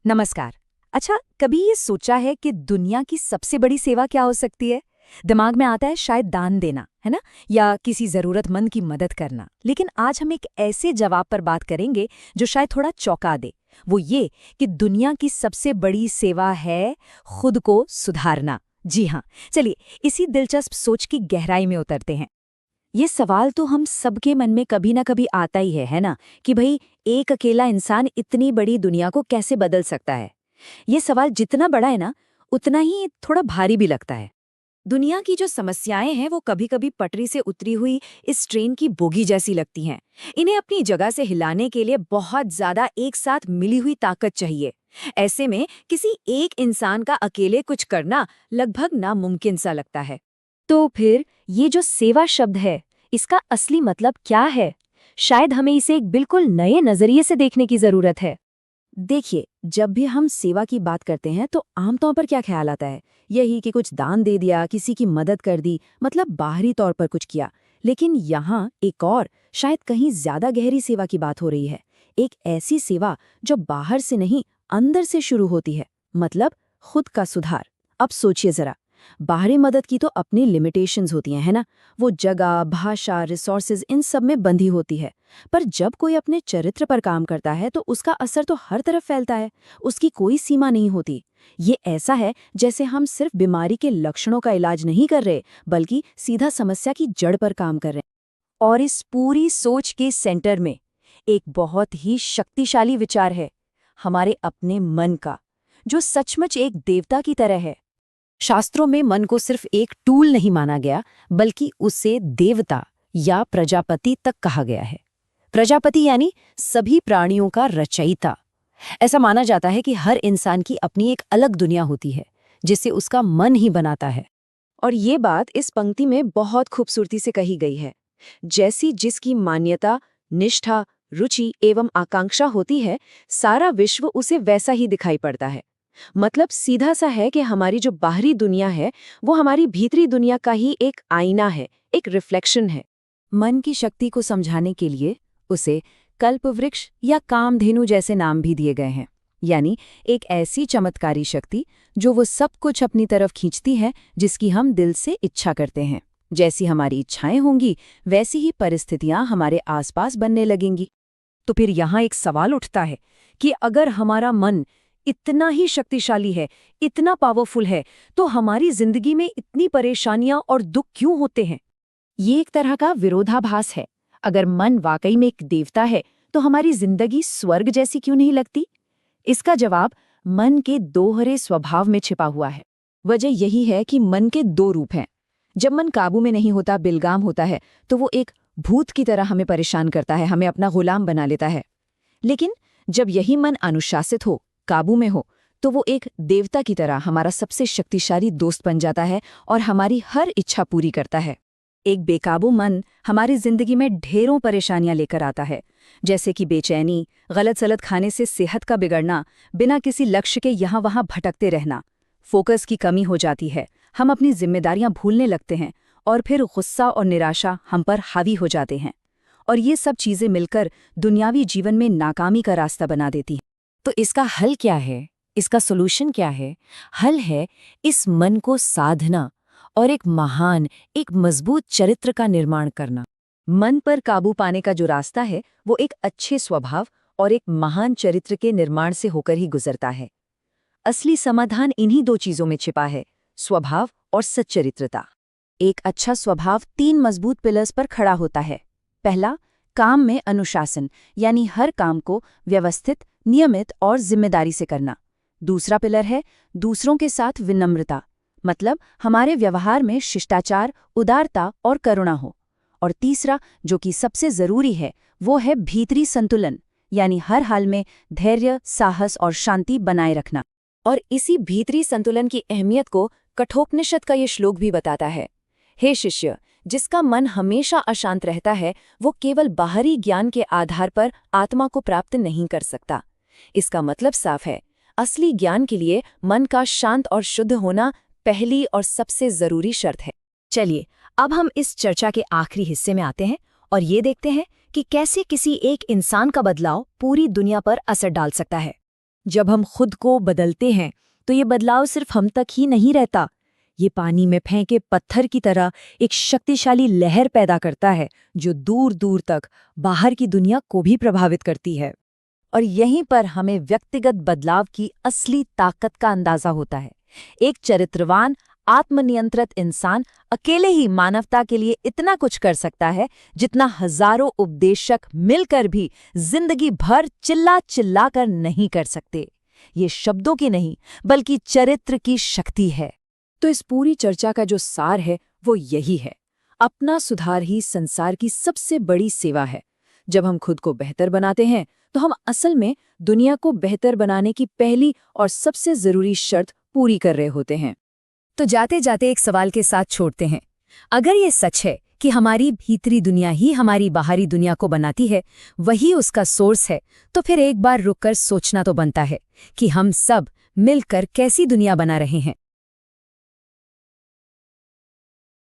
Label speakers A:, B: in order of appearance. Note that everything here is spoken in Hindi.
A: नमस्कार। अच्छा, कभी ये सोचा है कि दुनिया की सबसे बड़ी सेवा क्या हो सकती है? दिमाग में आता है शायद दान देना, है ना? या किसी जरूरतमंद की मदद करना। लेकिन आज हम एक ऐसे जवाब पर बात करेंगे जो शायद थोड़ा चौंका दे। वो ये कि दुनिया की सबसे बड़ी सेवा है खुद को सुधारना। जी हाँ, चलिए इसी दिलचस्प सोच की गहराई में उतरते हैं। ये सवाल तो हम सबके मन में कभी ना कभी आता ही है ना? कि भाई एक अकेला इंसान इतनी बड़ी दुनिया को कैसे बदल सकता है? ये सवाल जितना बड़ा है ना, उतना ही थोड़ा भारी भी लगता है। दुनिया की जो समस्याएं हैं वो कभी-कभी पटरी से उतरी हुई इस ट्रेन की बोगी जैसी लगती हैं। इन्हें अपनी जगह से हिलाने के लिए बहुत ज्यादा एक साथ मिली हुई ताकत चाहिए। ऐसे में किसी एक इंसान का अकेले कुछ करना लगभग नामुमकिन सा लगता है। तो फिर ये जो सेवा शब्द है, इसका असली मतलब क्या है? शायद हमें इसे एक बिल्कुल नए नजरिए से देखने की जरूरत है। देखिए, जब भी हम सेवा की बात करते हैं तो आमतौर पर क्या ख्याल आता है? यही कि कुछ दान दे दिया, किसी की मदद कर दी, मतलब बाहरी तौर पर कुछ किया। लेकिन यहाँ एक और, शायद कहीं ज्यादा गहरी सेवा की बात हो रही है। एक ऐसी सेवा जो बाहर से नहीं, अंदर से शुरू होती है। मतलब खुद का सुधार। अब सोचिए जरा, बाहरी मदद की तो अपनी लिमिटेशंस होती हैं, है ना? वो जगह, भाषा, रिसोर्सेज इन सब में बंधी होती है। पर जब कोई अपने चरित्र पर काम करता है तो उसका असर तो हर तरफ फैलता है। उसकी कोई सीमा नहीं होती। ये ऐसा है जैसे हम सिर्फ बीमारी के लक्षणों का इलाज नहीं कर रहे, बल्कि सीधा समस्या की जड़ पर काम कर रहे हैं। और इस पूरी सोच के सेंटर में एक बहुत ही शक्तिशाली विचार है, हमारे अपने मन का, जो सचमुच एक देवता की तरह है। शास्त्रों में मन को सिर्फ एक टूल नहीं माना गया, बल्कि उसे देवता या प्रजापति तक कहा गया है। प्रजापति यानी सभी प्राणियों का रचयिता। ऐसा माना जाता है कि हर इंसान की अपनी एक अलग दुनिया होती है, जिसे उसका मन ही बनाता है। और ये बात इस पंक्ति में बहुत खूबसूरती से कही गई है। जैसी जिसकी मान्यता, निष्ठा, रुचि एवं आकांक्षा होती है, सारा विश्व उसे वैसा ही दिखाई पड़ता है। मतलब सीधा सा है कि हमारी जो बाहरी दुनिया है वो हमारी भीतरी दुनिया का ही एक आईना है, एक रिफ्लेक्शन है। मन की शक्ति को समझाने के लिए उसे कल्पवृक्ष या कामधेनु जैसे नाम भी दिए गए हैं। यानी एक ऐसी चमत्कारी शक्ति जो वो सब कुछ अपनी तरफ खींचती है जिसकी हम दिल से इच्छा करते हैं। जैसी हमारी इच्छाएं होंगी, वैसी ही परिस्थितियां हमारे आसपास बनने लगेंगी। तो फिर यहाँ एक सवाल उठता है कि अगर हमारा मन इतना ही शक्तिशाली है, इतना पावरफुल है, तो हमारी जिंदगी में इतनी परेशानियां और दुख क्यों होते हैं? ये एक तरह का विरोधाभास है। अगर मन वाकई में एक देवता है, तो हमारी जिंदगी स्वर्ग जैसी क्यों नहीं लगती? इसका जवाब मन के दोहरे स्वभाव में छिपा हुआ है। वजह यही है कि मन के दो रूप हैं। जब मन काबू में नहीं होता, बिलगाम होता है, तो वो एक भूत की तरह हमें परेशान करता है, हमें अपना गुलाम बना लेता है। लेकिन जब यही मन अनुशासित हो, काबू में हो, तो वो एक देवता की तरह हमारा सबसे शक्तिशाली दोस्त बन जाता है और हमारी हर इच्छा पूरी करता है। एक बेकाबू मन हमारी जिंदगी में ढेरों परेशानियां लेकर आता है, जैसे कि बेचैनी, गलत सलत खाने से सेहत का बिगड़ना, बिना किसी लक्ष्य के यहाँ वहाँ भटकते रहना, फोकस की कमी हो जाती है, हम अपनी जिम्मेदारियां भूलने लगते हैं और फिर गुस्सा और निराशा हम पर हावी हो जाते हैं। और ये सब चीजें मिलकर दुनियावी जीवन में नाकामी का रास्ता बना देती हैं। तो इसका हल क्या है? इसका सोल्यूशन क्या है? हल है इस मन को साधना और एक महान, एक मजबूत चरित्र का निर्माण करना। मन पर काबू पाने का जो रास्ता है वो एक अच्छे स्वभाव और एक महान चरित्र के निर्माण से होकर ही गुजरता है। असली समाधान इन्हीं दो चीजों में छिपा है, स्वभाव और सच्चरित्रता। एक अच्छा स्वभाव 3 मजबूत पिलर्स पर खड़ा होता है। पहला, काम में अनुशासन, यानी हर काम को व्यवस्थित, नियमित और जिम्मेदारी से करना। दूसरा पिलर है दूसरों के साथ विनम्रता, मतलब हमारे व्यवहार में शिष्टाचार, उदारता और करुणा हो। और तीसरा, जो कि सबसे जरूरी है, वो है भीतरी संतुलन, यानी हर हाल में धैर्य, साहस और शांति बनाए रखना। और इसी भीतरी संतुलन की अहमियत को कठोपनिषद का ये श्लोक भी बताता है। हे शिष्य, जिसका मन हमेशा अशांत रहता है, वो केवल बाहरी ज्ञान के आधार पर आत्मा को प्राप्त नहीं कर सकता। इसका मतलब साफ है, असली ज्ञान के लिए मन का शांत और शुद्ध होना पहली और सबसे जरूरी शर्त है। चलिए, अब हम इस चर्चा के आखिरी हिस्से में आते हैं और ये देखते हैं कि कैसे किसी एक इंसान का बदलाव पूरी दुनिया पर असर डाल सकता है। जब हम खुद को बदलते हैं तो ये बदलाव सिर्फ हम तक ही नहीं रहता, ये पानी में फेंके पत्थर की तरह एक शक्तिशाली लहर पैदा करता है जो दूर दूर तक बाहर की दुनिया को भी प्रभावित करती है। और यहीं पर हमें व्यक्तिगत बदलाव की असली ताकत का अंदाजा होता है। एक चरित्रवान, आत्मनियंत्रित इंसान अकेले ही मानवता के लिए इतना कुछ कर सकता है जितना हजारों उपदेशक मिलकर भी जिंदगी भर चिल्ला चिल्ला कर नहीं कर सकते। ये शब्दों की नहीं बल्कि चरित्र की शक्ति है। तो इस पूरी चर्चा का जो सार है वो यही है, अपना सुधार ही संसार की सबसे बड़ी सेवा है। जब हम खुद को बेहतर बनाते हैं तो हम असल में दुनिया को बेहतर बनाने की पहली और सबसे जरूरी शर्त पूरी कर रहे होते हैं। तो जाते जाते एक सवाल के साथ छोड़ते हैं, अगर ये सच है कि हमारी भीतरी दुनिया ही हमारी बाहरी दुनिया को बनाती है, वही उसका सोर्स है, तो फिर एक बार रुककर सोचना तो बनता है कि हम सब मिलकर कैसी दुनिया बना रहे हैं।